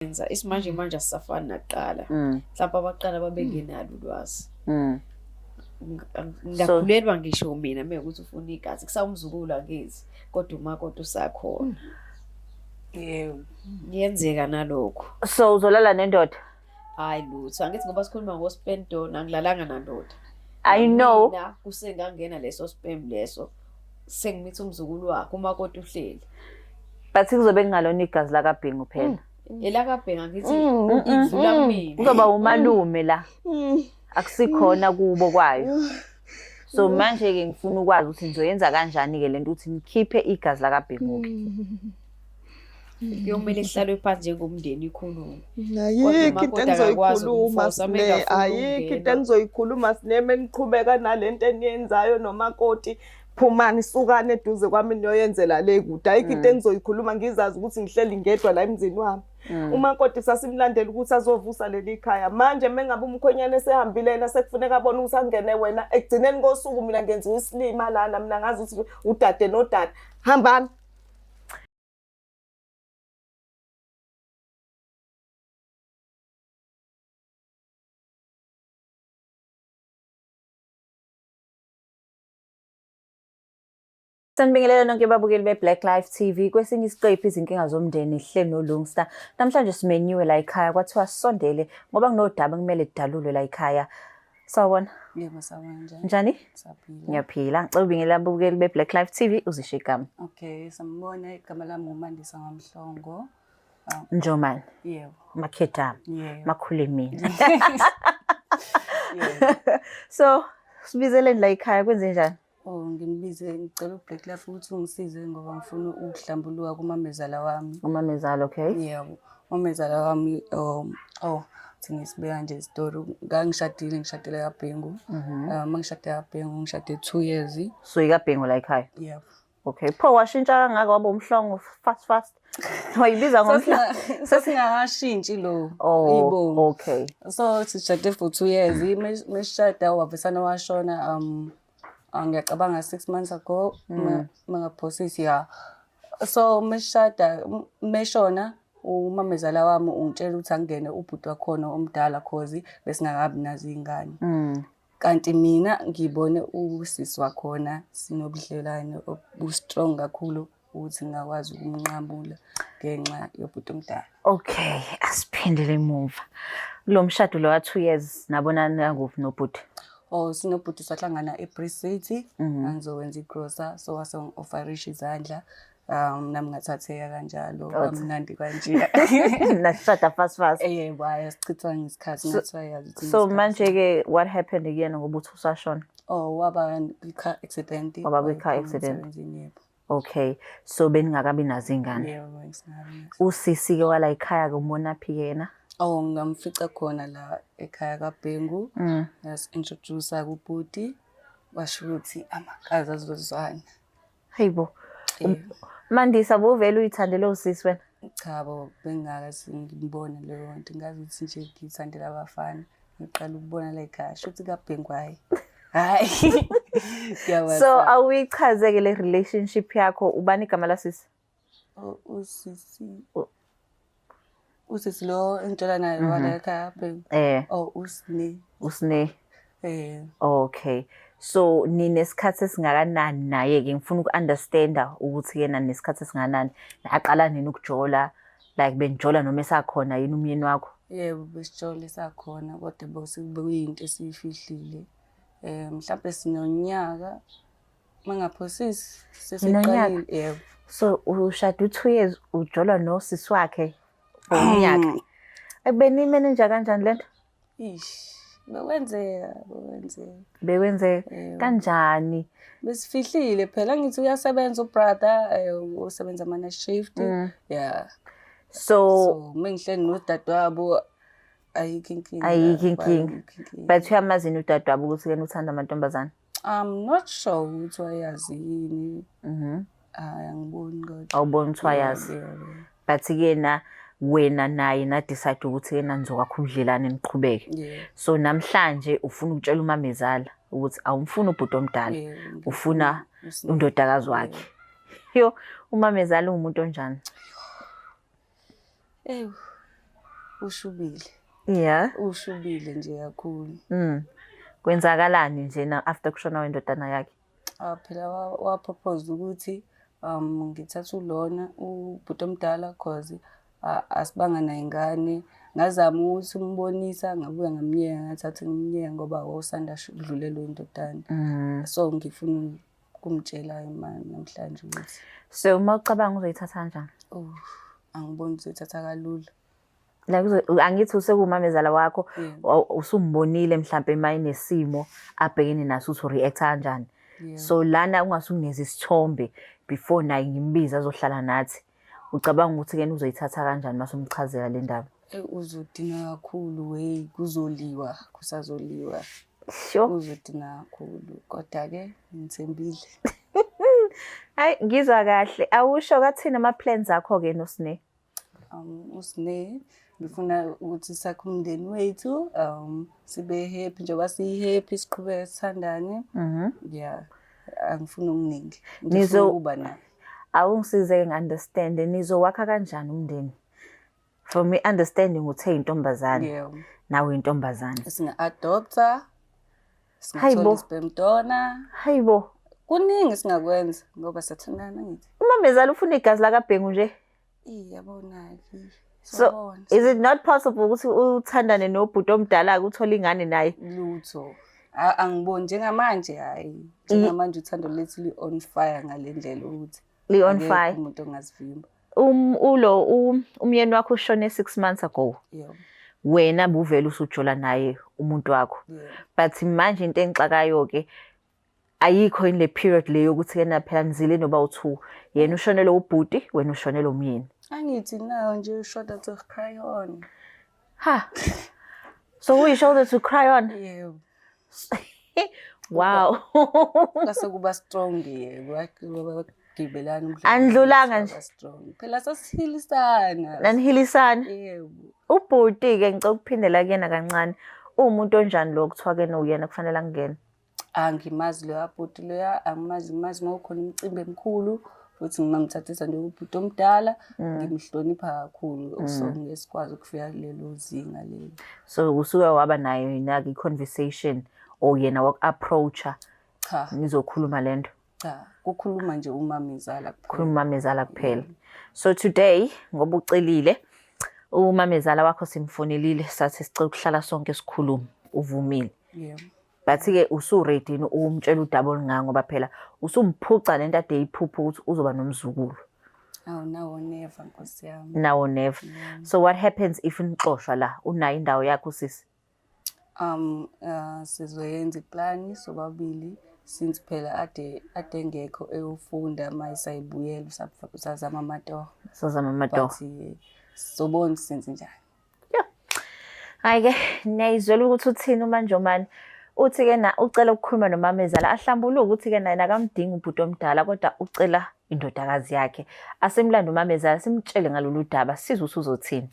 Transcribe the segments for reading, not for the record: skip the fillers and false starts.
Enza isimanje manje asisafani nakuqala. Mhlawumbe abaqala babengenalo ulwazi. Ngakhulelwa ngisho mina mekuthi ufuna igazi kusawumzukulu angithi kodwa umakoti usakhona. Yebo. Yenzeka nalokho. So uzolala nendoda? Hayi lutho angithi ngoba sikhuluma ngospendon angilalanga nandoda. I know. Mina kusengangena leso spam leso sengimitha umzukulu wakhe umakoti uhleli. But kuzobe kungalona igazi la kaBhengu phela. Elakabhenga ngithi idlula kumina. Kuzoba umalume la. Akusikhona kubo kwayo. So manje ke ngifuna ukwazi ukuthi nizoyenza kanjani ke lento ukuthi nikhiphe igazi la kaBhengu ke. Kuyomela ihlalwe phansi njengomndeni ikhulume. Ayikho into engizoyikhuluma sine, ayikho into engizoyikhuluma sineme niqhubeka nalento eniyenzayo nomakoti. Phumani sukane eduze kwami niyoyenzela le kude. Ayikho into engizoyikhuluma ngizazi ukuthi ngihleli ngedwa la emzini wami. Umakoti sasimlandela ukuthi azovusa leli khaya. Manje mengabe umkhonyane esehambile yena sekufuneka abone ukuthi angene wena ekugcineni kosuku mina ngenza isilima lana mina ngazi ukuthi udade nodade. Hambani. Sanibingelela nonke babukeli beBlack Life TV. Kwesinye isiqephu izinkinga zomndeni hleli noLungstar. Namhlanje simenyiwe la ekhaya kwathiwa sisondele ngoba kunodaba kumele lidalulwe la ekhaya. Sawubona. Yebo sawubona njani? Saphila. Ngiyaphila. Ngicela ubingelela ababukeli beBlack Life TV uzisho igama. Okay, sambona igama lami uMandisa Ngamhlongo. Njomani. Yebo. Makhedama. Yebo. Makhule mina. Yebo. So, sibizeleni la ekhaya kwenze njani? Ngimbize ngicela uBlack Life ukuthi ungisize ngoba ngifuna ukuhlambuluka kumamezala wami. Umamezala, okay? Yebo. Umamezala wami ngisibeka nje story. Ngishadile kaBhengu. Mangishade kaBhengu ngishade 2 years. So ikaBhengu la ekhaya? Yebo. Okay. Pho washintsha kangaka waba umhlongo fast. Wayibiza ngomhlongo. Sesingakashintshi lo. Oh, okay. So sishade for 2 years. Mesishada wavesana washona ngiyacabanga 6 months ago mangaphosisi ya. So meshona umamezala wami ungitshela ukuthi angene ubhuti wakhona omdala cause besingakabi nazo izingane. Kanti mina ngibone usisi wakhona sinobudlelwane obustrong kakhulu ukuthi ngakwazi ukumnqamula ngenxa yobhuti omdala. Okay, asiphindele emuva. Lo mshado lo wa 2 years nabonana ngophi nobhuti? Sinobhuti sahlangana eBree City angizowenza igrocer so wase ngi-offerisha izandla nami ngathatheka kanjalo kamnandi kanje. Nasishada fast. Yebo ayasichithwa ngesikhathi ngathiwa yazi ukuthi. So manje ke what happened again ngoba uthi usashona? Waba car accident. Waba kwi-car accident. Okay, so beningakabi nazo izingane. Yebo ngisinabi. Usisi ke wala ekhaya kumbona phi yena? Ngamfica khona la ekhaya kaBhengu. Introduce kubhuti washo ukuthi amakazi azozwana. Hayibo. Mandisa buvela uyithandele usisi wena? Cha bo bengaka singibone leyo nto ngazi ukuthi nje ngithandela abafana. Ngiqala ukubona la ekhaya shothi kaBhengu hayi. So awuyichazeke le relationship yakho ubani igama lasisi? Usisi lo engitshela naye wala ekhaya kaBhengu. Usne. Okay. So ninesikhathi esingakanani naye ke ngifuna uku-understanda ukuthi yena nesikhathi esinganani aqala nini ukujola like benijola noma esakhona yini umyeni wakho? Yebo besijola esakhona kodwa bekuyinto esifihlile. Mhlawumbe sinonyaka mangaphosisi sesiqalile. Yebo. So ushada 2 years ujola nosisi wakhe ngonyaka. Benimene nje kanjani lento? Bewenzeka kanjani? Besifihlile phela ngithi uyasebenza ubrother usebenza ama shift. Yeah. So mengihleli nodadewabo ayikho inkinga. But uyamazini udadewabo ukuthi yena uthanda amantombazane? I'm not sure ukuthi wayazini. Angiboni kodwa. Awuboni ukuthi wayazi. But yena wena naye na decide ukuthi yena nizokwakha ubudlelane niqhubeke. So namhlanje ufuna ukutshela umamezala ukuthi awumfuni ubhuti omdala, ufuna undodakazi wakhe. Yo umamezala umuntu onjani? ushubile. Yeah. Ushubile nje kakhulu. Kwenzakalani nje na after kushona wendodana yakhe? Phela wa-propose ukuthi ngithatha ulona ubhuti omdala cause asibanga naye ingane. Ngazama ukuthi umbonisa ngabuya ngamnyenga ngathatha ngimnyenga ngoba wawusanda kudlulelwa indodana. So ngifuna kumtshela imali namhlanje ukuthi. So uma ucabanga uzoyithatha kanjani? Angiboni uzoyithatha kalula. Angithi usekumamezala wakho usumbonile mhlambe mayinesimo abhekene naso uthi react kanjani. So lana ungasungineza isithombe before naye ngimbiza azohlala nathi. Ucabanga ukuthi ke uzoyithatha kanjani mase umchazela le ndaba? Uzodina kakhulu kuzoliwa kusazoliwa. Sure. Uzodina kakhulu kodwa ke ngithembile. Hayi ngizwa kahle. Awusho kathina ama plans akho ke noSne? uSne ngifuna ukuthi sakhe umndeni wethu sibe happy njengoba si-happy siqhubeke sithandane. Yeah, angifuni okuningi. Ngifuna ukuba naye. Awungisize ngi-understand nizowakha kanjani umndeni? For me understanding uthe intombazane. Yeah. Nawe intombazane. Singa-adopta. Singathola isibhemntwana. Hayibo. Kuningi singakwenza ngoba siyathandana ngithi. Umamezala ufuna igazi lakaBhengu nje? Yabona-ke. So is it not possible ukuthi uthandane nobhuti omdala uthole ingane naye? Lutho. Angiboni njengamanje hayi. Njengamanje uthando lethu li-on fire ngale ndlela ukuthi. Li-on fire. Umuntu ongazivimba. Umyeni wakho ushone 6 months ago. Yeah. Wena buvela usujola naye umuntu wakho. But manje into engixakayo ke ayikho in le period leyo ukuthi kena phela nizile noba u2. Yena ushonele ubhuti, wena ushonele umyeni. Angithi nayo nje shoulder to cry on. Ha. So we shoulder to cry on. Yeah. Wow. Kase kuba strong gibelana umdlalo. Andlulanga nje. Strong. Phela sasihilisana. Nanihilisana. Yebo. Ubhuti ke ngicela ukuphindela kuyena kancane. Umuntu onjani lo kuthiwa ke noyena kufanele angene? Angimazi lo abhuti loya angimazi mawukhona imicimbi emikhulu futhi ngimamthathisa nje ubhuti omdala ngimhlonipha kakhulu so ngesikwazi ukufika kulelo zinga lelo. So usuke waba nayo inaki conversation or yena wak-approacha? Cha. Nizokhuluma lento? Cha, kukhuluma nje umamezala kuphela. Umamezala kuphela. So today ngoba ucelile umamezala wakho simfonelile sathi sicela ukuhlala sonke sikhuluma uvumile. Yeah. But ke usu-ready umtshela udaba olunganga ngoba phela usumphuca lento ade yiphupha ukuthi uzoba nomzukulu. Nawo never Nkosi yami. Nawo never. So what happens if nixoshwa la unayo indawo yakho sisi? Sizoyenza iplan sobabili since phela ade ngekho eyofunda mayisayibuyela usazama amatoho. Sazama amatoho. But sobona senze njani. Yeah. Hayi ke niyizwela ukuthi uthini uManjomani. Uthi ke na ucela ukukhuluma nomamezala ahlambuluka ukuthi ke naye akamdingi ubhuti omdala kodwa ucela indodakazi yakhe. Asemlanda umamezala simtshele ngalolu daba sizwe usuzothini.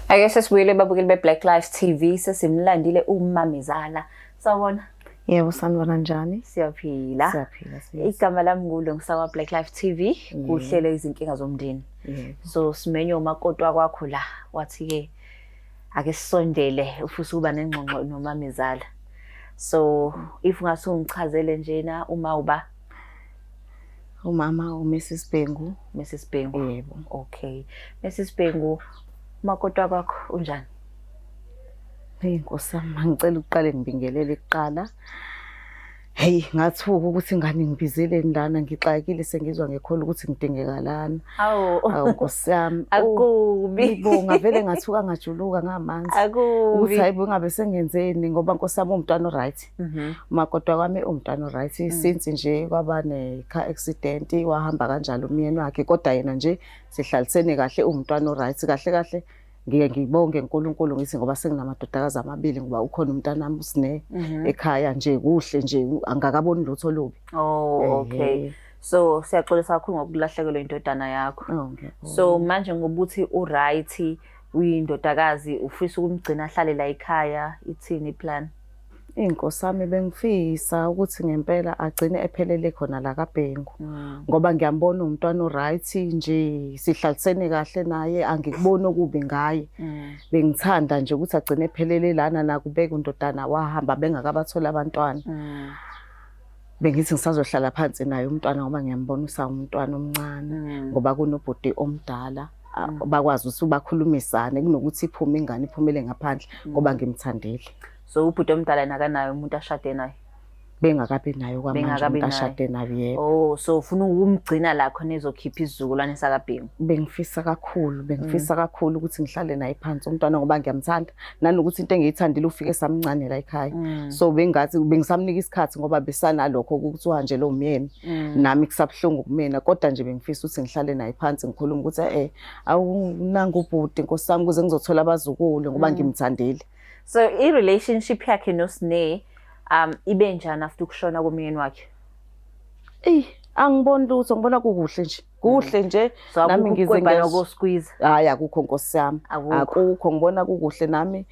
Ake sesibuyele babukeli beBlack Lives TV sesimlandile umamezala. Sawubona. Yebo sanibona njani? Siyaphila. Siyaphila. Igama lami ngulo ngisakwa Black Lives TV kuhlele izinkinga zomndeni. So simenyo umakoti wakho la wathi ke ake sisondele ufisa uba nengxoxo nomamezala. So if ungasungichazele njena umama uMrs Bhengu. Mrs Bhengu. Yebo. Okay. Mrs Bhengu umakoti wakho unjani? Hey Nkosi yami ngicela uqale ngibingelele kuqala. Hey ngathuka ukuthi ingane ngibizeleni lana ngixakile sengizwa ngekhola ukuthi ngidingeka lana. Awu Nkosi yami. Akubi. Ngibonga vele ngathuka ngajuluka ngamanzi. Akubi. Ukuthi hayibo ngabe sengenzeni ngoba Nkosi yami umntwana oright. Umakoti wami umntwana oright since nje kwaba ne car accident wahamba kanjalo umyeni wakhe kodwa yena nje sihlalisene kahle umntwana oright kahle. Ngibonge uNkulunkulu ngithi ngoba senginamadodakazi amabili ngoba ukhona umntana wami uSne ekhaya nje kuhle nje angakaboni lutho lobi. Oh okay. So siyaxolisa kakhulu ngokulahlekelwa indodana yakho. So manje ngobuthi uright uyindodakazi ufisa ukumgcina ahlale la ekhaya ithini iplan? Inkosi yami bengifisa ukuthi ngempela agcine ephelele khona la kaBhengu ngoba ngiyambona umntwana oright nje sihlalisene kahle naye angikuboni okubi ngaye bengithanda nje ukuthi agcine ephelele lana nakubeka undodana wahamba bengakabathola abantwana bengithi ngisazohlala phansi naye umntwana ngoba ngiyambona usawumntwana omncane ngoba kunobhuti omdala bakwazi ukuthi bakhulumisane kunokuthi iphume ingane iphumele ngaphandle ngoba ngimthandile. So ubhuti omdala nakanayo umuntu ashade naye? Bengakabi nayo kwamanje umuntu ashade nayo yebo. Oh, so ufuna ukumgcina la khona ezokhipha isizukulwane sakaBhengu? Bengifisa kakhulu ukuthi ngihlale naye phansi umntwana ngoba ngiyamthanda nanokuthi into engiyithandile ufike samncane la ekhaya. So bengathi bengisamnika isikhathi ngoba besanalokho ukuthiwa nje lo umyeni nami kusabhlungu kumina kodwa nje bengifisa ukuthi ngihlale naye phansi ngikhuluma ukuthi awunanga ubhuti Nkosi yami kuze ngizothola abazukulu ngoba ngimthandile. So i-relationship yakhe noSneh ibe njani after ukushona komyeni wakhe? Angiboni lutho ngibona kuhle nje nami ngize ngosqueeze. Hayi akukho Nkosi yami akukho ngibona kuhle nami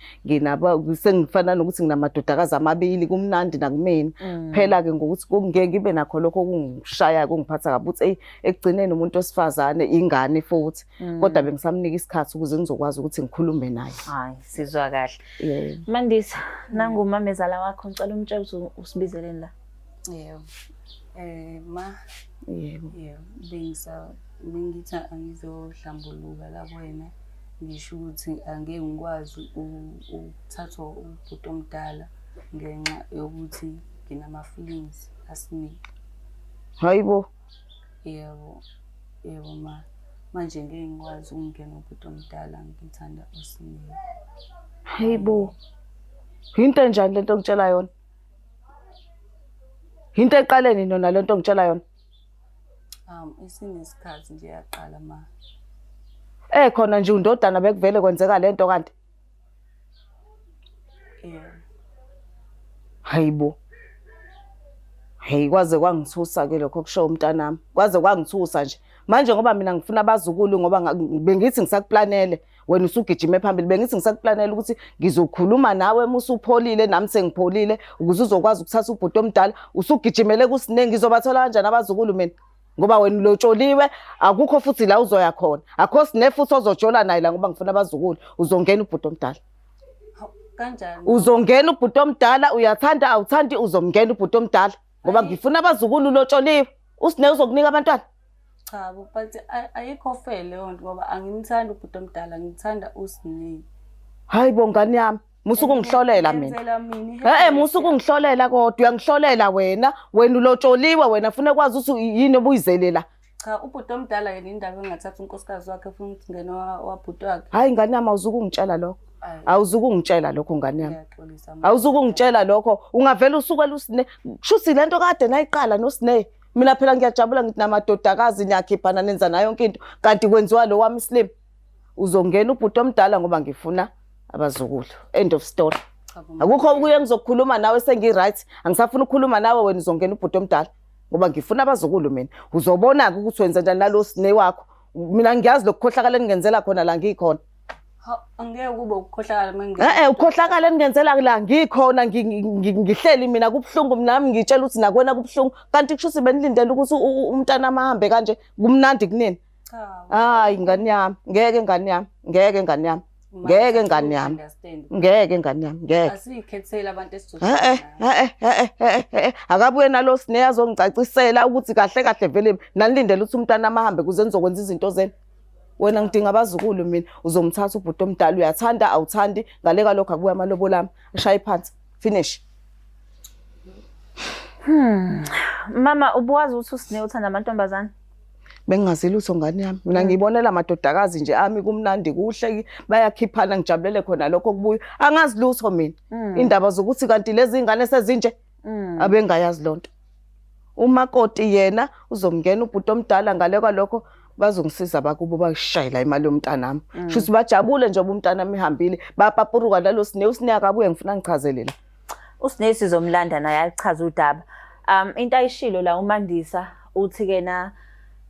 sengifana nokuthi nginamadodakazi amabili kumnandi nakumina phela ke ngokuthi ngeke ngibe nakho lokho kungishaya kungiphatha kabi uthi ekugcineni umuntu osifazane ingane futhi kodwa bengisamnika isikhathi ukuze ngizokwazi ukuthi ngikhulume naye. Hayi sizwa kahle. Mandisa nangumamezala wakho ngicela umtshela ukuthi usibizeleni la. Yebo. Yebo. Bengithi angizohlambuluka la kuwena ngisho ukuthi angeke ngikwazi ukuthatha ubhuti omdala ngenxa yokuthi nginama-feelings aSneh. Hayibo. Yebo manje ngeke ngikwazi ukungena ubhuti omdala ngithanda uSneh. Hayibo. Into enjani lento ngitshela yona? Into eqaleni nona lento ngitshela yona? Isinesikhathi nje yaqala ma. Khona nje undodana bekuvele kwenzeka lento kanti. Hayibo. Hey kwaze kwangithusa ke lokho kusho umntanami. Kwaze kwangithusa nje. Manje ngoba mina ngifuna abazukulu ngoba bengithi ngisakuplanele wena usugijima phambili bengithi ngisakuplanele ukuthi ngizokhuluma nawe musupholile nami sengipholile ukuze uzokwazi ukuthatha ubhuti omdala usugijimele kuSneh ngizobathola kanjani abazukulu mina ngoba wena ulotsholiwe akukho futhi la uzoya khona akho Sneh futhi ozojola naye la ngoba ngifuna abazukulu uzongena ubhuti omdala. Kanjani? Uzongena ubhuti omdala uyathanda awuthandi uzomngena ubhuti omdala ngoba ngifuna abazukulu ulotsholiwe uSneh uzokunika abantwana. Cha but ayikho fair leyo nto ngoba angimthanda ubhuti omdala ngithanda uSneh. Hayibo ngani yami musuku ngihlolela mina. Musuku ngihlolela kodwa uyangihlolela wena ulotsholiwe wena ufuna kwazi ukuthi yini obuyizelela. Cha ubhuti omdala yena indaba engathatha unkosikazi wakhe ufuna ukuthi ngene wabhuti wakhe. Hayi ngani yami awuzuku ngitshela lokho. Awuzuku ngitshela lokho ngani yami. Awuzuku ngitshela lokho ungavela usukela uSneh. Shuthi lento kade nayiqala noSneh. Mina phela ngiyajabula ngithi namadodakazi niyakhiphana nenza nayo yonke into kanti kwenziwa lo wami Slim. Uzongena ubhuti omdala ngoba ngifuna abazukulu. End of story. Akukho okuye ngizokukhuluma nawe sengiright. Angisafuna ukukhuluma nawe wena uzongena ubhuti omdala ngoba ngifuna abazukulu mina. Uzobona ke ukuthi wenza njani nalo Sneh wakho. Mina ngiyazi lokukhohlakala engenzela khona la ngikhona. Angeke kube ukukhohlakala manje. Ukukhohlakala engenzela la ngikhona ngihleli mina kubhlungu nami ngitshela ukuthi nakwena kubhlungu kanti kusho ukuthi benilindele ukuthi umntana amahambe kanje kumnandi kunini. Hayi ngani yami ngeke ngani yami ngeke ngani yami ngeke ngani yami ngeke ngani yami ngeke asikhethela abantu esizoshaya. Akabuye nalo Sneh azongicacisela ukuthi kahle kahle vele nanilindele ukuthi umntana amahambe kuze nizokwenza izinto zenu. Wena ngidinga abazukulu mina uzomthatha ubhuti omdala uyathanda awuthandi ngale kalokho akubuya amalobo lami ashaya phansi finish. Mama ubuwazi ukuthi uSneh uthanda amantombazane? Bengingazi lutho ngani yami mina ngibonela amadodakazi nje ami kumnandi kuhle bayakhiphana ngijabulele khona lokho kubuya angazi lutho mina indaba zokuthi kanti lezi ingane sezinje abengayazi lonto. Umakoti yena uzomngena ubhuti omdala ngale kwalokho bazongisiza bakubo bayishayela imali yomntanami. Shuthi bajabule nje umntanami ehambile bapapuruka nalo Sneh uSneh akabuye ngifuna ngichazelela. uSneh sizomlanda naye achaza udaba. Into ayishilo la uMandisa uthi kena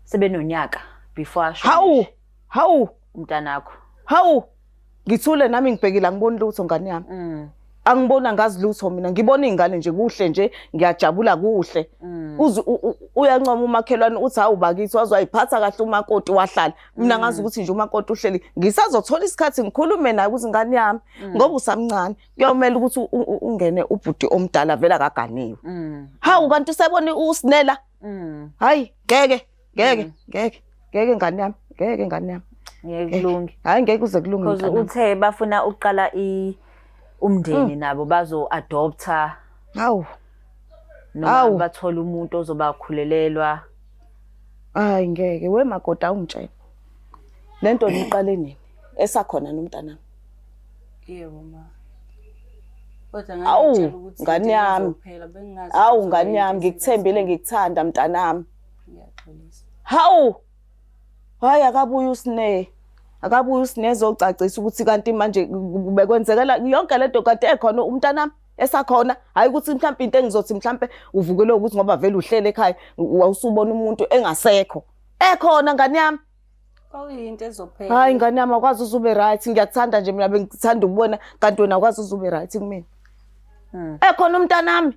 sebenonyaka before ashone. Hawu umntanakho. Hawu ngithule nami ngibhekile angiboni lutho ngani yami. angibona ngazi lutho mina ngibona izingane nje kuhle nje ngiyajabula kuhle uyancoma umakhelwane uthi hawu bakithi wazwayiphatha kahle umakoti wahlala mina ngazi ukuthi nje umakoti uhleli ngisazothola isikhathi ngikhulume naye ukuthi ingane yami ngoba usamncane kuyomela ukuthi ungene ubhuti omdala vela kaganiwe hawu kanti usebona usinela hayi ngeke ngane yami ngeke ngane yami ngeke kulungi hayi ngeke kuze kulunge because uthe bafuna uqala umndeni nabo bazo-adopta noma bathola umuntu ozobakhulelelwa. Hayi ngeke wemakoti awungitshela lento niqale nini esakhona nomntanami. Yebo ma. Kodwa ngangitshela ukuthi ngane yami awu ngane yami ngikuthembile ngikuthanda mntanami. Ngiyaxolisa. Hawu hayi akabuye usine ezocacisa ukuthi kanti manje bekwenzekela yonke lento kade ekhona umntanami esakhona hayi ukuthi mhlawumbe into engizothi mhlawumbe uvukele ukuthi ngoba vele uhlele ekhaya awusubona umuntu engasekho ekhona ngane yami. Kuyinto ezophela. Hayi ngane yami akwazi uzube right ngiyakuthanda nje mina bengithanda ukubona kanti wena akwazi uzube right kumina. Ekhona umntanami.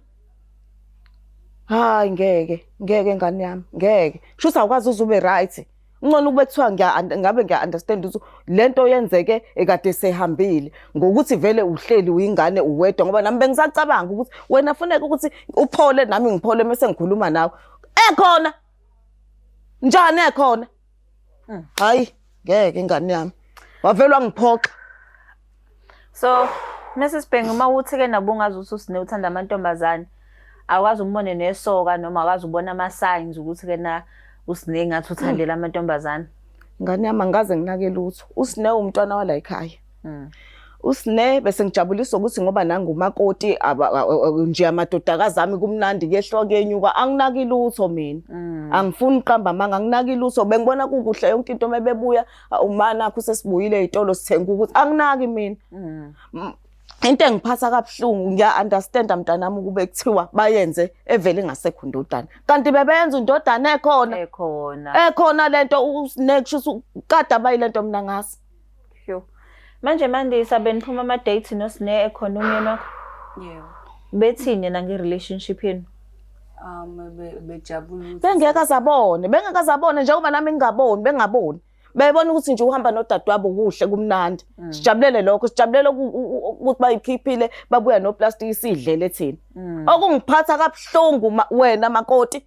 Hayi ngeke ngane yami ngeke kusho awukwazi uzube right. Ngcono kube kuthiwa ngabe ngiya-understand ukuthi lento yenzeke ekade sehambile ngokuthi vele uhleli uyingane uwedwa ngoba nami bengisacabanga ukuthi wena funeka ukuthi uphole nami ngiphole mase ngikhuluma nawe ekhona njani ekhona. Hayi ngeke ingane yami wavelwa ngiphoxa. So Mrs Bhengu uma uthi-ke nabo ungazi ukuthi usine uthanda amantombazane akwazi umbone nesoka noma akwazi ubona ama-signs ukuthi-ke na usine ngathi uthandela amantombazane. Ngane yami angaze nginake lutho usine umntwana wala ekhaya. Usine bese ngijabulisa ukuthi ngoba nangumakoti nje amadodakazi ami kumnandi kuyehloka kuyenyuka anginaki lutho mina. Angifuni uqamba manga anginaki lutho bengibona kukuhle yonke into mebebuya umana akho sesibuyile ezitolo sithenga ukuthi anginaki mina. Into engiphatha kabuhlungu ngiya-understand mntanami ukube kuthiwa bayenze evele engasekho indodana kanti bebenza indodana ekhona lento unekusho ukade abayilento mina ngasi. Manje Mandisa beniphuma ama-date nosine ekhona umyeni wakho? Yebo. Bethini na nge-relationship yenu? Bejabula. Bengeke zabone njengoba nami ngingaboni bengaboni. Bebona ukuthi nje uhamba nodadewabo kuhle kumnandi. Sijabulele lokho sijabulele ukuthi bayikhiphile babuya noplastic isidlele thina. Okungiphatha kabuhlungu wena makoti.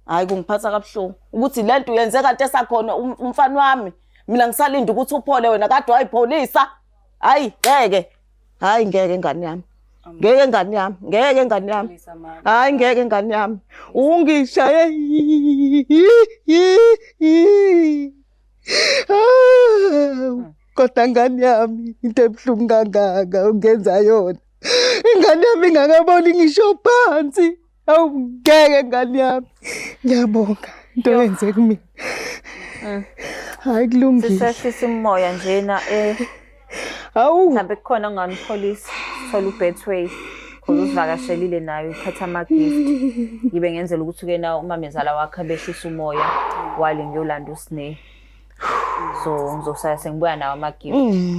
Hayi kungiphatha kabuhlungu ukuthi lento yenze kanti esakhona umfana wami. Mina ngisalinda ukuthi uphole wena kade wayipholisa. Hayi ngeke. Hayi ngeke ngane yami. Ngeke ngane yami. Ngeke ngane yami. Hayi ngeke ngane yami. Ungishaye. Kodwa ngane yami into ebuhlungu kangaka ungenza yona. Ingane yami ingakaboni ngisho phansi. Awu ngeke ngane yami. Ngiyabonga into yenze kumina. Hayi kulungile. Sisehlisa imoya njena Hawu mhlawumbe kukhona onganipholisa thola uBetway khoza usivakashelile nayo ukhetha ama-gift ngibe ngenzela ukuthi-ke na umamezala wakhe behlisa umoya wale ngiyolanda usine. So ngizosaya sengibuya nawo ama-gift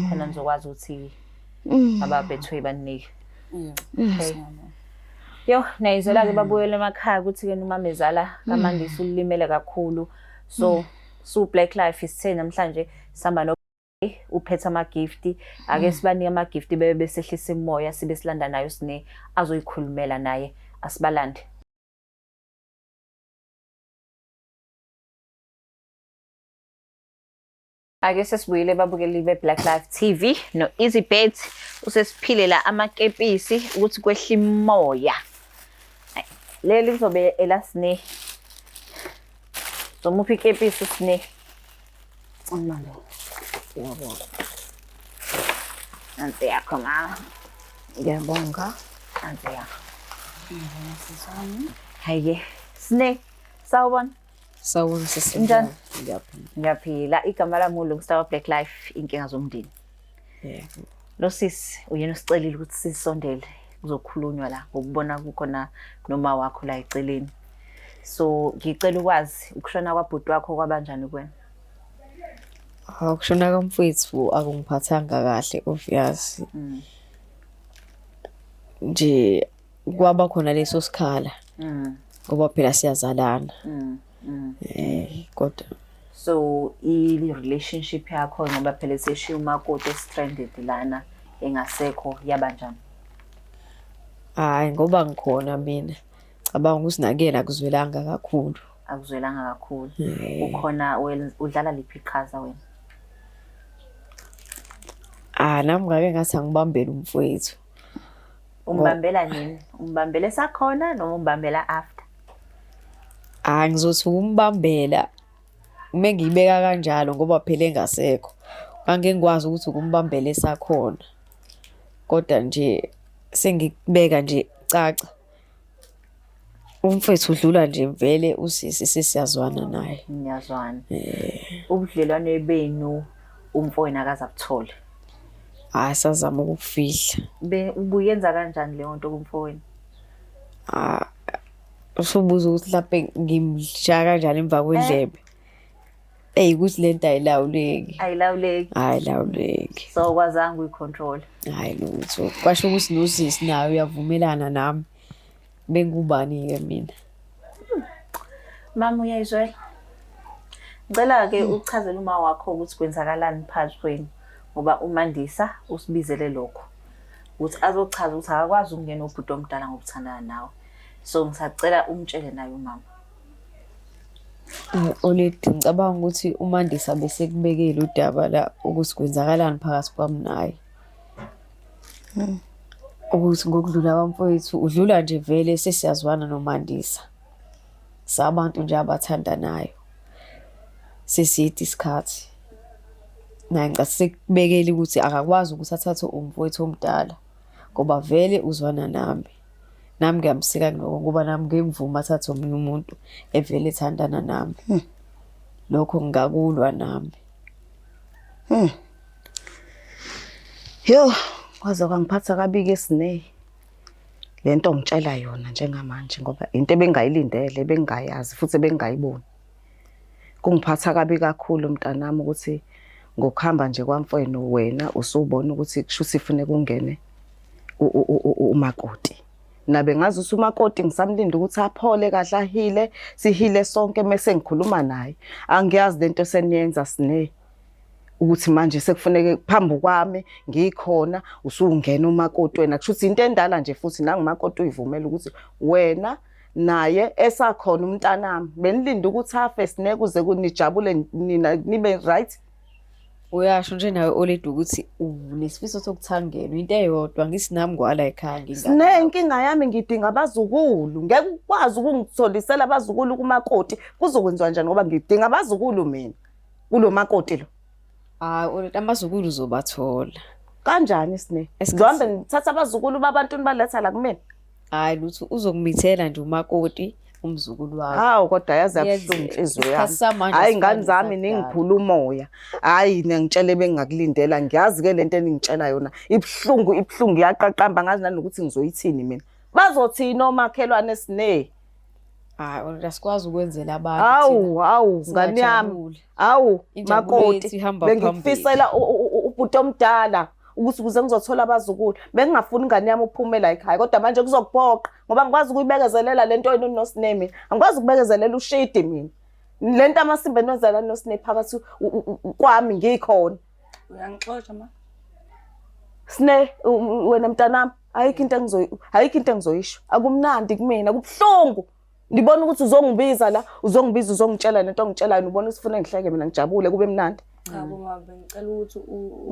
khona ngizokwazi ukuthi aba-Betway baninike. Yo nayizela-ke babuyele emakhaya ukuthi-ke umamezala kaMandisa ulimele kakhulu. So Black Life isithe namhlanje sihamba uphethe ama-gift ake sibanike ama-gift bebe besehlisa imoya sibe silanda nayo sine azoyikhulumela naye asibalande. Ake sesibuyile babukeli be-Black Life TV no EasyBet usesiphilela amakepisi ukuthi kwehla imoya. Leli lizobe elasine zomuphi ikepisi sine. Manje ngiyabonga. Nansi yakho mama. ngiyabonga. Nansi yakho. Hayi sine sawubona. Sawubona sisi. Njani? Ngiyaphila. Ngiyaphila. Igama lami uLungisa Black Life inkinga zomndeni. Yebo. Lo sisi uyena usicelile ukuthi sisondele kuzokhulunywa la ngokubona kukhona noma wakho la eceleni. So ngicela ukwazi ukushona kwabhuti wakho kwabanjani kuwena? Ukushona kamfowethu akungiphathanga kahle obvious. nje kwaba khona leso sikhala ngoba phela siyazalana kodwa So i-relationship yakho ngoba phela seshiya umakoti stranded lana engasekho yabanjani? hayi ngoba ngikhona mina cabanga ukuthi nakuyena akuzwelanga kakhulu. Akuzwelanga kakhulu. Ukhona udlala liphi iqhaza wena? Nami ngake ngathi angibambele umfowethu. Umbambela nini? Umbambele sakhona noma umbambela after? Ngizothi ukumbambela uma ngiyibeka kanjalo ngoba phela engasekho. Ngake ngikwazi ukuthi ukumbambele sakhona. Kodwa nje sengikubeka nje caca. Umfowethu udlula nje vele usisi sesiyazwana naye. Niyazwana. Ubudlelwane benu umfowenu akazabuthole. Sazama ukufihla. Ubuyenza kanjani le nto kumfowenu? Usubuza ukuthi lapha ngimshaya kanjani emva kwendlebe. Ukuthi lento ayilawuleki. Ayilawuleki. So kwazange uyicontrol. Hayi lutho. Kwasho ukuthi nosisi nawe uyavumelana nami. Bengubani ke mina. Mama uyayizwela? Ngicela ke uchazele uma wakho ukuthi kwenzakalani phakathi kwenu ngoba uMandisa usibizele lokho. Ukuthi azochaza ukuthi akakwazi ukungena ubhuti omdala ngokuthandana nawe. So ngisacela umtshele naye umama. Oledi ngicabanga ukuthi uMandisa bese kubekela udaba la ukuthi kwenzakalani phakathi kwami naye. Ukuthi ngokudlula kwamfowethu udlula nje vele sesiyazwana noMandisa. Sabantu nje abathandanayo. Sesithi isikhathi. Naye ngicathi sekubekela ukuthi akakwazi ukuthi athathe umfowethu omdala ngoba vele uzwana nami. Nami ngiyamsika kuloko ngoba nami ngengivuma athathe omunye umuntu evele ethandana nami. Lokho ngingakulwa nami. Yo, kwaze kwangiphatha kabi ke Sine. Lento ngitshela yona njengamanje ngoba into ebengayilindele bengayazi futhi bengayiboni. Kungiphatha kabi kakhulu mntanami ukuthi ngokuhamba nje kwamfowenu wena usubona ukuthi kushuthi ifuneka ungene umakoti. Nabe ngazi ukuthi umakoti ngisamlinda ukuthi aphole kahle ahile sihile sonke mase ngikhuluma naye. Angiyazi lento seniyenza Sine. Ukuthi manje sekufuneke phambi kwami ngikhona usungena umakoti wena kushuthi into endala nje futhi nangumakoti uyivumela ukuthi wena naye esakhona umntanami benilinda ukuthi afe Sine kuze kunijabule nina nibe right. Uyasho nje nawe Oledi ukuthi unesifiso sokuthangelwa into eyodwa ngisinami ngwala ekhaya ngingani. Sine inkinga yami ngidinga abazukulu ngeke ukwazi ukungitholisela abazukulu kumakoti kuzokwenziwa njani ngoba ngidinga abazukulu mina kulo makoti lo. Oledi amazukulu uzobathola. Kanjani Sine? Ngihambe ngithatha abazukulu babantu nibaletha la kumina. Lutho uzokumithela nje umakoti umzukulu wakho. Kodwa yazi abuhlungu inhliziyo yami. Hayi ingane zami ningiphula umoya. Hayi ngiyangitshela bengakulindela ngiyazi ke lento eningitshela yona. Ibhlungu yaqaqamba ngazi nanokuthi ngizoyithini mina. Bazothina omakhelwane Sine. Oledi asikwazi ukwenzela abantu. Ngani yami. Makoti bengifisela ubhuti omdala ukuthi kuze ngizothola abazukulu. Bengingafuni ingane yami uphumela ekhaya kodwa manje kuzokuphoqa ngoba ngikwazi ukuyibekezelela lento yenu noSine mina. Angikwazi ukubekezelela ushidi mina. Lento amasimbe enozala noSine phakathi kwami ngikhona. Uyangixoxa ma? Sine wena mntanami ayikho into engizoyisho. Akumnandi kumina kubhlungu. Ngibona ukuthi uzongibiza la uzongitshela lento ongitshelayo ubona ukuthi ufuna ngihleke mina ngijabule kube mnandi. Cha boma bengicela ukuthi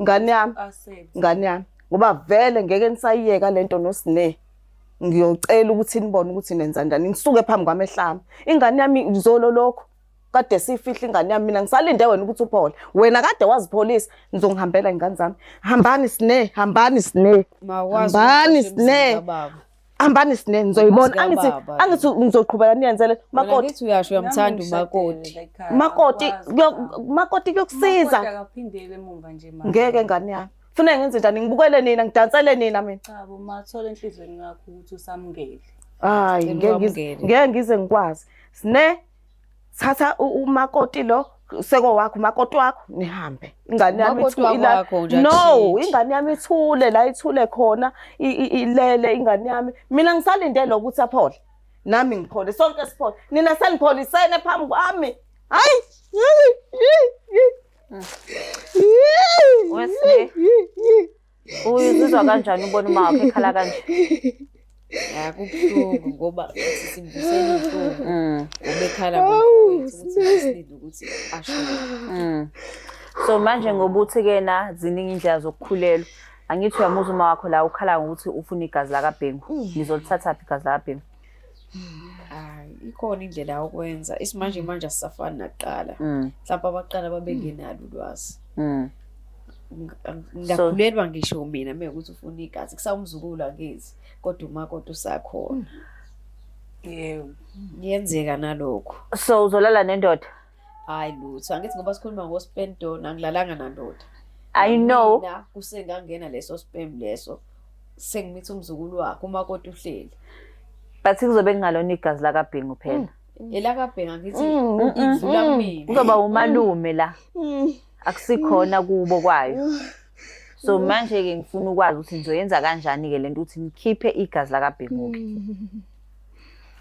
ngane yami ngoba vele ngeke nisayiyeka lento noSine. Ngiyocela ukuthi nibone ukuthi nenza njani ngisuke phambi kwamehlami. Ingane yami izolo lokho kade sifihla ingane yami mina ngisalinde wena ukuthi uphole. Wena kade wazipholisa ngizongihambela ingane zami. Hambani Sine. Hambani Sine nizoyibona angithi ngizoqhubeka niyenzele makoti. Ngithi uyasho uyamthanda umakoti. Makoti kuyokusiza. Akaphindele emumva nje manje. Ngeke ngane yami. Kufanele ngenze njani ngibukele nina ngidansele nina mina. Cha bo mathola enhlizweni yakho ukuthi usamukele. Ngeke ngize ngikwazi. Sine thatha umakoti lo seko wakho umakoti wakho nihambe ingane yami Umakoti wakho nje no akushithi. ingane yami ithule la ithule khona ilele ingane yami mina ngisalindele ukuthi aphole nami ngiphole sonke siphole nina senipholisene phambi kwami hayi Wesley, uyizizwa kanjani ubona uma wakho ekhala kanje? Ya kubuhlungu ngoba simbusela inhlungu. Ubekhala ngomfowethu ukuthi silinde ukuthi ashone. So manje ngobuthi kena ziningi indlela zokukhulelwa. Angithi uyamuzwa uma wakho la ukhala ngokuthi ufuna igazi lakaBhengu. Nizolithatha phi igazi lakaBhengu? Hayi ikhona indlela yokwenza. Isimanje manje asisafani nakuqala. Mhlawumbe abaqala babengenalo ulwazi. Ngakhulelwa ngisho mina mekuthi ufuna igazi kusawumzukulu akithi kodwa umakoti usakhona. Yebo. Yenzeka nalokho. So uzolala nendoda? Hayi lutho angithi ngoba sikhuluma ngospendo nangilalanga nandoda. I know. Mina kusengangena leso spam leso sengimitha umzukulu wakhe umakoti uhleli. But kuzobe kungalona igazi lakaBhengu phela. Elakabhenga ngithi idlula kumina. Kuzoba umalume la. Akusikhona kubo kwayo. So manje ke ngifuna ukwazi ukuthi nizoyenza kanjani ke lento ukuthi nikhiphe igazi lakaBhengu ke.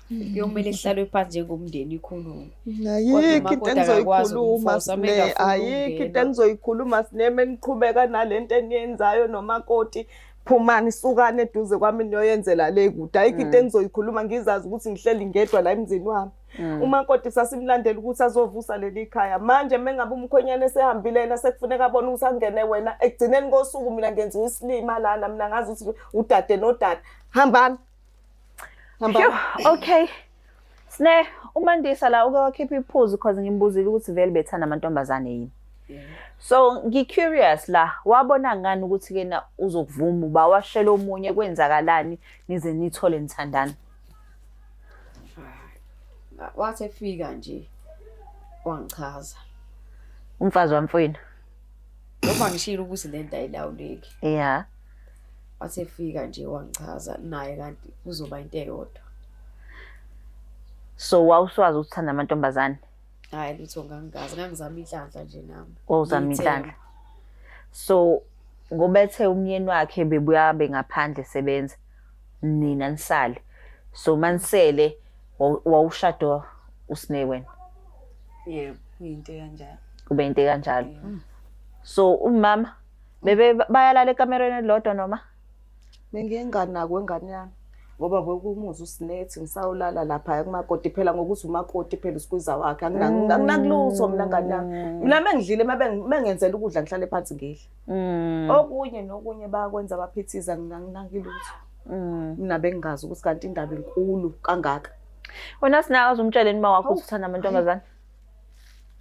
Kuyomela ihlalwe phansi njengomndeni ikhulume. Ayikho into engizoyikhuluma sine ayikho into engizoyikhuluma sine meniqhubeka nalento eniyenzayo nomakoti phumani sukane eduze kwami niyoyenzela le kude ayikho into engizoyikhuluma ngizazi ukuthi ngihleli ngedwa la emzini wami. Umakoti sasimlandela ukuthi azovusa leli khaya manje mengabe umkhwenyane esehambile yena sekufuneka abone ukuthi angene wena ekugcineni kosuku mina ngenza isilima lana mina ngazi ukuthi udade nodade hambani. Okay. Sine uMandisa la uke wakhipha iphuzu because ngimbuzile ukuthi vele bethana amantombazane yini. So ngicurious la wabona ngani ukuthi kena uzokuvuma uba washela omunye kwenzakalani nize nithole nithandana. Wathi efika nje wangichaza. Umfazi wamfowini. Ngoba ngishilo ukuthi lento ayilawuleki. Yeah. Wathi efika nje wangichaza naye kanti kuzoba into eyodwa. So wawuswazi ukuthanda amantombazane? Hayi lutho ngangazi ngangizama inhlanhla nje nami. Uzama inhlanhla. So ngobethe umyeni wakhe bebuya bengaphandle sebenza nina nisale. So manisele wawushado usine wena. Yebo, into kanjalo. Kube into kanjalo. So umama bebe bayalala ekamereni lodwa noma? Benginganakwe ngane yami ngoba bekumuza usinethi ngisawulala lapha kumakoti phela ngokuthi umakoti phela usikwiza wakhe anginakulutho mina ngane yami mina mengidlile mengenzela ukudla ngihlale phansi ngidle okunye nokunye bayakwenza baphithiza nginakilutho mina bengazi ukuthi kanti indaba enkulu kangaka. Wena sinazi umtsheleni uma wakho uthanda amantombazane?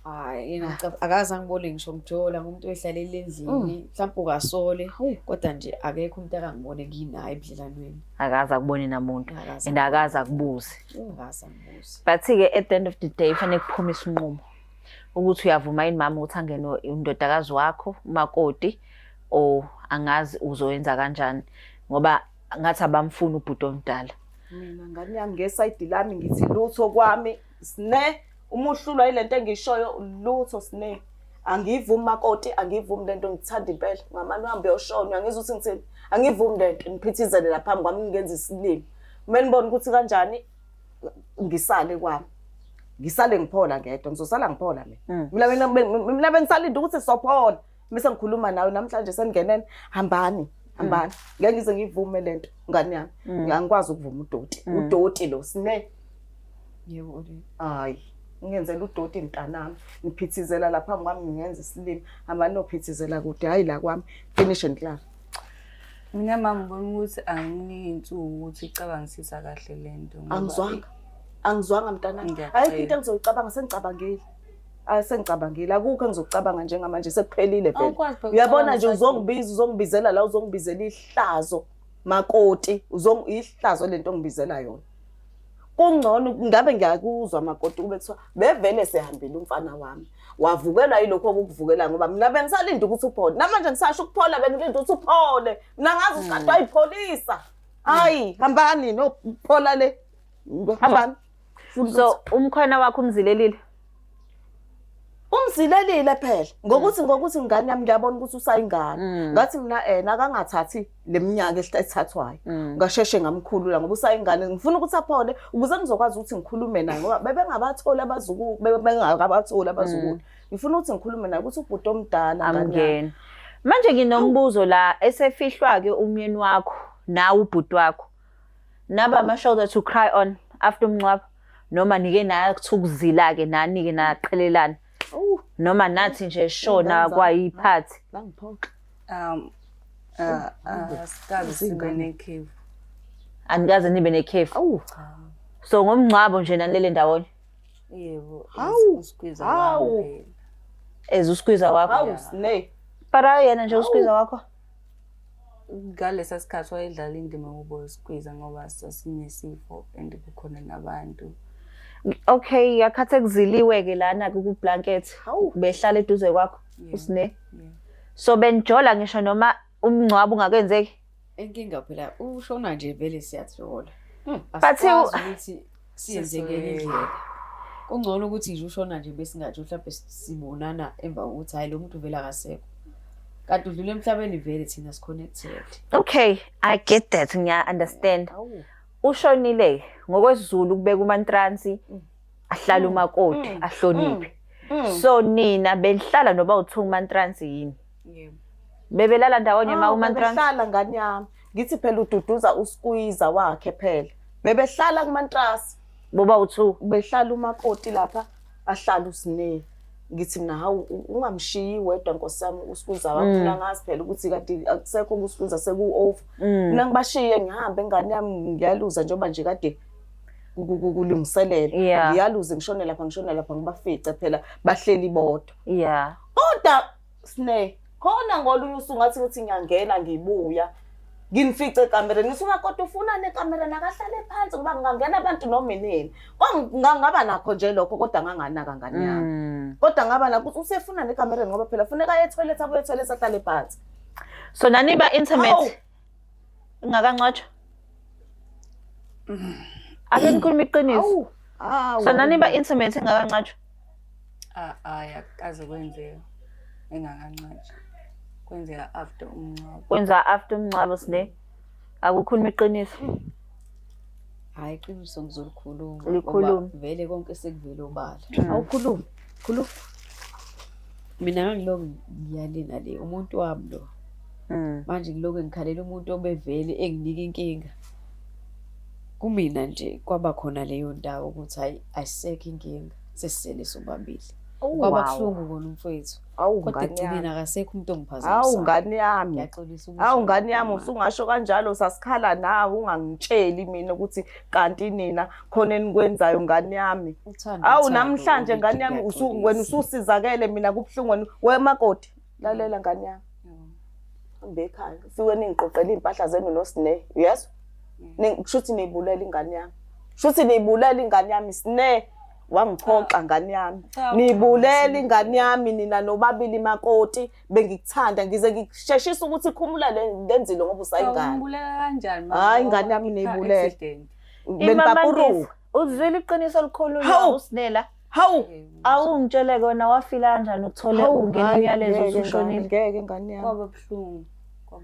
Hayi yena akaze angibone ngisho mjola ngumuntu oyihlalela endlini mhlawumbe ukasole kodwa nje akekho umuntu akangibone kinaye ebudlelanweni. Akaze akubone namuntu and akaze akubuze. Akaze angibuze. But ke at the end of the day fanele kuphume isinqumo ukuthi uyavuma yini mama ukuthi angene undodakazi wakho umakoti o angazi uzoyenza kanjani ngoba ngathi abamfuna ubhuti omdala. Mina ngane yami ngesayidi lami ngithi lutho kwami sine umuhlulwa ilento engishoyo lutho sine angivumi makoti angivumi lento ngithanda impela ngamani uhambe yoshona ngizwe ukuthi ngithini angivumi lento niphithizele lapha phambi kwami ngenza isilimo menibona ukuthi kanjani ngisale kwami ngisale ngiphola ngedwa ngizosala ngiphola mina bengisalinde ukuthi sophola bese ngikhuluma nawe namhlanje sengingenene hambani ngeke ngize ngivume lento ngane yami ngangikwazi ukuvuma udoti lo sine Yebo le. hayi ngenzela udoti intanami niphithizela lapha phambi kwami ngenza isilimo hamba nophithizela kude hayi la kwami finish and clear. Mina mama ngibona ukuthi anginiki insuku ukuthi icabangisisa kahle lento angizwanga mntanami hayi into engizoyicabanga sengicabangile sengicabangile akukho engizocabanga njengamanje sekuphelile vele uyabona nje uzongibizela la uzongibizela ihlazo makoti ihlazo lento ngibizela yona kungcono ngabe ngiyakuzwa makoti kube kuthiwa bevele sehambile umfana wami wavukelwa yilokho okuvukela ngoba mina bengisalinde ukuthi uphole namanje ngisasho ukuphola bengilinde ukuthi uphole mina ngazi usiqadwa ayipholisa hayi hambani nophola le hambani. So umkhwena wakho umzilelile Ungizilelile phela ngokuthi ingane yami ngiyabona ukuthi usayingane. Ngathi mina nakangathathi leminyaka ethathwayo. Ngasheshe ngamkhulula ngoba usayingane. Ngifuna ukuthi aphole ukuze ngizokwazi ukuthi ngikhulume naye ngoba bebengabatholi abazukulu bengakabatholi abazukulu. Ngifuna ukuthi ngikhulume naye ukuthi ubhuti omdala ngane. Manje nginombuzo la esefihlwa ke umyeni wakho nawe ubhuti wakho. Naba ama shoulder to cry on after umncwabo noma nike nathukuzila ke nani ke naqhelelana. Noma nathi nje shona kwayiphathi. Langiphoqa. Asikaze sibe nekhefu. Anikaze nibe nekhefu. So ngomncwabo nje nanilele ndawonye. Yebo. Usikhwiza wakho. Usikhwiza wakho. Hawu Sine. Para yena nje usikhwiza wakho. Ngalesa sikhathi wayedlala indima yokuba usikhwiza ngoba sasinesifo and kukhona nabantu. Okay, yakhathe kuziliwe ke lana ku blanket. Behlala eduze kwakho usine. So benjola ngisho noma umncwabo ungakenzeki. Inkinga phela ushona nje vele siyathola. Bathi ukuthi siyenzeke indlela. Kungcono ukuthi nje ushona nje besingathi mhlawumbe sibonana emva kokuthi hayi lo muntu vele akasekho. Kanti udlule emhlabeni vele thina siconnected. Okay, I get that. Ngiya understand. Ushonile ngokwesiZulu kubeka umantransi ahlala umakoti ahloniphe. So nina benihlala noba uthu umantransi yini? Yebo. Bebelala ndawonye ma umantransi. Bebehlala ngane yami. Ngithi phela ududuza uSkwiza wakhe phela. Bebehlala kumantrasi. Boba uthu Behlala umakoti lapha ahlala uSine. Ngithi mina hawu ungamshiyi wedwa nkosami uSkwiza wakho mina ngazi phela ukuthi kade akusekho uSkwiza seku-over. Mina ngibashiye ngihambe ngane yami ngiyaluza njengoba nje kade kulungiselela. Ngiyaluze ngishone lapha ngibafice phela bahleli bodwa. Yeah. Kodwa Sine khona ngolunye usuku ngathi ukuthi ngiyangena ngibuya. Nginifice ekamereni ngisuka kodwa ufuna nekamera nakahlale phansi ngoba ngingangena abantu noma inini. Ngangaba nakho nje lokho kodwa nganganaka ngane yami. Kodwa ngaba nakho usefuna nekamereni ngoba phela funeka aye toilet abuye toilet ahlale phansi. So naniba intimate ingakancotshwa. Ake ngikhuluma iqiniso. So naniba intimate ingakancotshwa. Akaze kwenzeka engakancotshwa. Kwenzeka after umncwabo. Kwenza after umncwabo Sine. Akukhuluma iqiniso. Hayi iqiniso ngizolikhuluma. Likhuluma. Vele konke sekuvele obala. Awukhuluma. Khuluma. Mina ngiloko ngiyalina le umuntu wami lo. Manje ngiloko ngikhalela umuntu obevele enginika inkinga. Kumina nje kwaba khona leyo ndawo ukuthi hayi ayisekho inkinga sesisele sobabili. Kwaba kuhlungu kona umfowethu. Kodwa egcineni akasekho umuntu ongiphazamisa. Hawu ngane yami. Ngiyaxolisa ukuthi. Hawu ngane yami usungasho kanjalo sasikhala nawe ungangitsheli mina ukuthi kanti nina khona enikwenzayo ngane yami. Hawu namhlanje ngane yami wena ususizakele mina kubhlungu wemakoti. Lalela ngane yami. Hambe ekhaya. Siwe ningiqoqela impahla zenu noSine. Yes? Kushuthi niyibulela ingane yami. Kushuthi niyibulela ingane yami Sine. Wangiphoqa ngane yami. Nibulela ingane yami nina nobabili makoti bengikuthanda ngize ngisheshisa ukuthi ikhumula lenzilo ngoba usayingane. Umbulela kanjani mama? Hayi ingane yami niyibulela. Benipapuru. Uzwile iqiniso elikhuluma uSinela. Hawu awungitshele kona wafila kanjani uthole ungena umyalezo ushonile. Ngeke ngane yami. Kwaba buhlungu.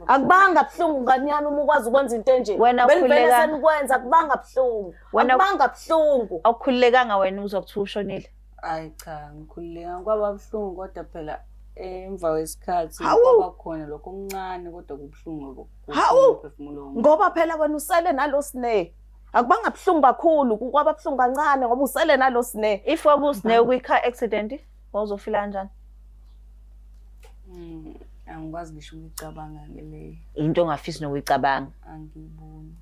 Akubanga buhlungu ngane yami uma ukwazi ukwenza into enje. Benivele senikwenza akubanga buhlungu. Akubanga buhlungu. Awukhululekanga wena uzokuthi ushonile. Hayi cha ngikhululeka kwaba buhlungu kodwa phela emva kwesikhathi kwaba khona lokho okuncane kodwa kubuhlungu ukuphefumula. Ngoba phela wena usele naloSine. Akubanga buhlungu kakhulu kwaba buhlungu kancane ngoba usele naloSine. If wabuSine ukwi-car accident wawuzofila kanjani? Angikwazi ngisho ukuyicabanga ngeleyo. Into ongafisi nokuyicabanga. Angiboni.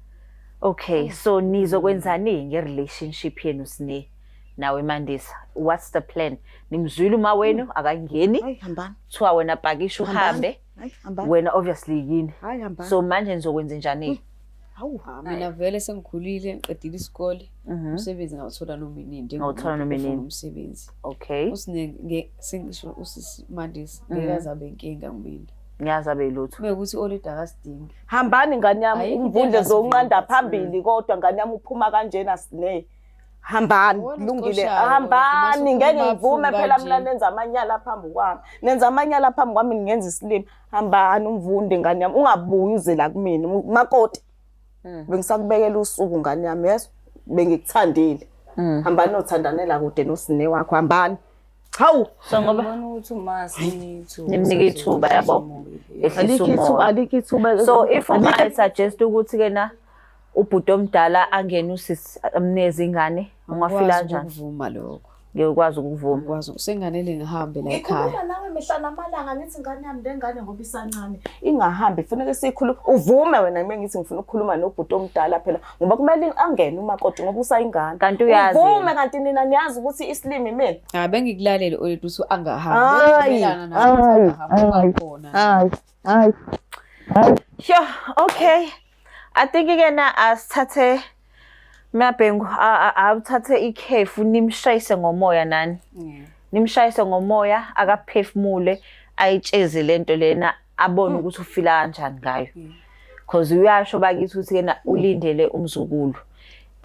Okay, so nizokwenzani nge-relationship yenu Sine nawe Mandisa? What's the plan? Nimzwile uma wenu akangeni? Hayi hambani. Kuthiwa wena pakisha uhambe. Hayi hambani. Wena obviously yini? Hayi hambani. So manje nizokwenza njani? Hawu mina vele sengikhulile ngiqedile isikole. Umsebenzi ngawuthola noma inini ngawuthola noma inini umsebenzi. Okay. Usine sengisho Mandisa ngekazabe inkinga kumina. Ngiyazabe lutho. Mekuthi olida akasidingi. Hambani ngane yami umvundle zonqanda phambili kodwa ngane yami uphuma kanjena Sine. hambani kulungile hambani ngeke ngivume phela mina nenza amanyala phambi kwami nenza amanyala phambi kwami ngingenza isilimo hambani umvunde ngane yami ungabuyi uze la kumina makoti bengisakubekela usuku ngane yami yeso bengikuthandile hambani othandanela kude nosine wakho hambani hawu so ngoba ngibona ukuthi umasi nimnike ithuba yabo alikho ithuba so if I suggest ukuthi ke na ubhuti omdala angene usisi amneze ingane ungafila kanjani ukuvuma lokho ngiyokwazi ukuvuma ukwazi usenganele ngihambe la ekhaya ngikhuluma nawe mihla namalanga ngithi ngane yami lengane ngoba isancane ingahambi kufanele sikhuluma uvume wena mina ngithi ngifuna ukukhuluma nobhuti omdala phela ngoba kumele angene umakoti ngoba usayingane kanti uyazi uvume kanti nina niyazi ukuthi isilimi mina bengikulalele olethu angahambi hayi sure okay I think again asithathe Mabhengu awuthathe ikhefu nimshayise ngomoya nani nimshayise ngomoya akaphefumule ayitsheze lento lena abone ukuthi ufila kanjani ngayo because uyasho bakithi ukuthi kena ulindele umzukulu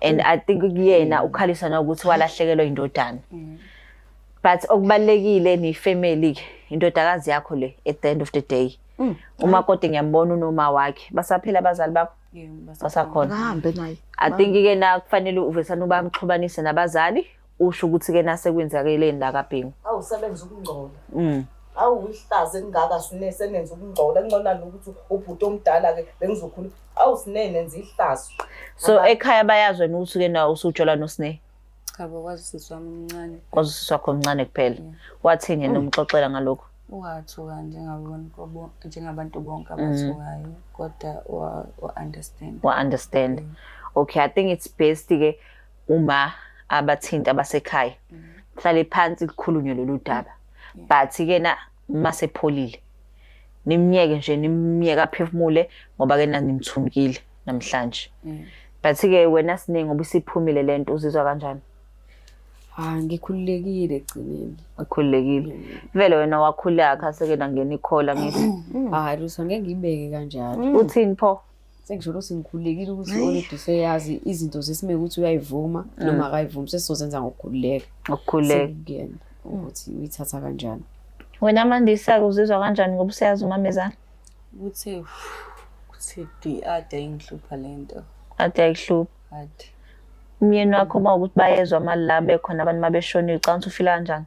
and I think kuyena ukhalisa nokuthi walahlekelwa indodana but okubalekile ni family indodakazi yakho le at the end of the day umakoti ngiyambona unoma wakhe basaphila abazali bakho basakhona ngahambe naye I think ke na kufanele uvesana ubamxhubanise nabazali usho ukuthi ke nasekwenzakeleni la kaBhengu awusebenza ukungcola awuyihlaze engaka sinese nenza ukungcola engcona nokuthi ubhuti omdala ke bengizokhuluma awusinene nenza ihlazo so ekhaya bayazwe ukuthi ke na usujola nosine cha bakwaziswa omncane kwaziswa khona omncane kuphela wathini nomxoxela ngalokho ungathuka njengabantu bonke abathukayo kodwa understand okay I think it's best ke uma abathinta abasekhaya hlale phansi kukhulunywe lolu daba but ke na masepholile nimnyeke nje nimnyeka aphefumule ngoba ke nimthumkile namhlanje but ke wena siningi ngoba isiphumile lento uzizwa kanjani ngikhululekile egcineni ukhululekile vele wena wakhulaka kaseke ngene ikhola ngithi hayi Rusa ngeke ngibeke kanjalo uthini pho sengisho ukuthi ngikhululekile ukuthi olethu seyazi izinto zesimeke ukuthi uyayivuma noma akayivumi sesizozenza ngokukhululeka kuyena ukuthi uyithatha kanjani wena Mandisa uzizwa kanjani ngoba useyazi umamezana ukuthi ade ingihlupha lento ade ayihlupha ade umyeni wakho mawukuthi bayezwa mali la bekhona abantu mabeshonile ucanga ufila kanjani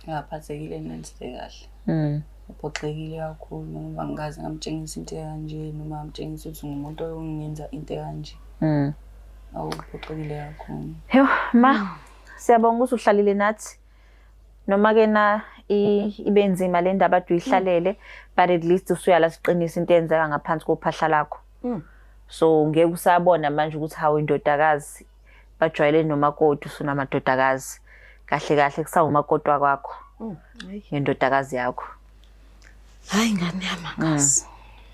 ngaphathekile nenhle kahle uphoxekile kakhulu ngoba ngikaze ngamtshengisa into kanje noma ngamtshengisa ukuthi ngumuntu ongenza into kanje awuphoxekile kakhulu yo ma siyabonga ukuthi uhlalile nathi noma ke na ibenzima le ndaba adu ihlalele but at least usuyala siqinisa into enzeka ngaphansi kophahla lakho so ngeke usabona manje ukuthi hawo indodakazi bajwayele nomakoti usunamadodakazi kahle kahle kusawumakoti wakwakho indodakazi yakho hayi ngane yamangasi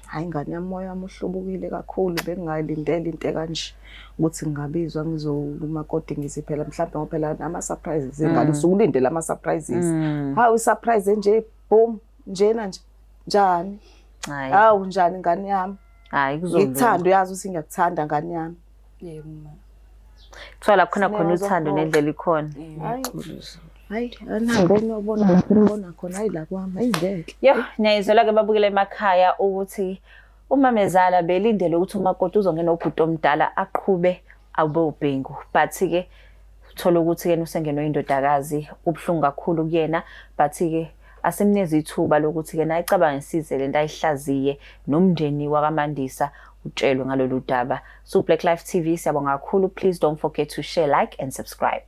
hayi ngane yamoya wami uhlubukile kakhulu bengingayilindele into kanje ukuthi ngingabizwa ngizokumakoti ngiziphela mhlawumbe ngophela ama surprises engalo usukulindele ama surprises hawu surprise nje boom njena nje njani hawu njani ngane yami hayi kuzomba ngikuthanda uyazi ukuthi ngiyakuthanda ngane yami yebo ma thola khona uthando nendlela ikhona hayi anangoni uyobona lapho ngibona khona hayi la kwami ayingeke yo niyayizela ke babukele emakhaya ukuthi umamezala belindele ukuthi umakoti uzongena ubhuti omdala aqhube abe uBhengu but ke uthola ukuthi yena usengenwe indodakazi ubhlungu kakhulu kuyena but ke asimneze ithuba lokuthi ke naye cabangisise lento ayihlaziye nomndeni wakaMandisa utshelwe ngalolu daba so Black Life TV siyabonga kakhulu please don't forget to share like and subscribe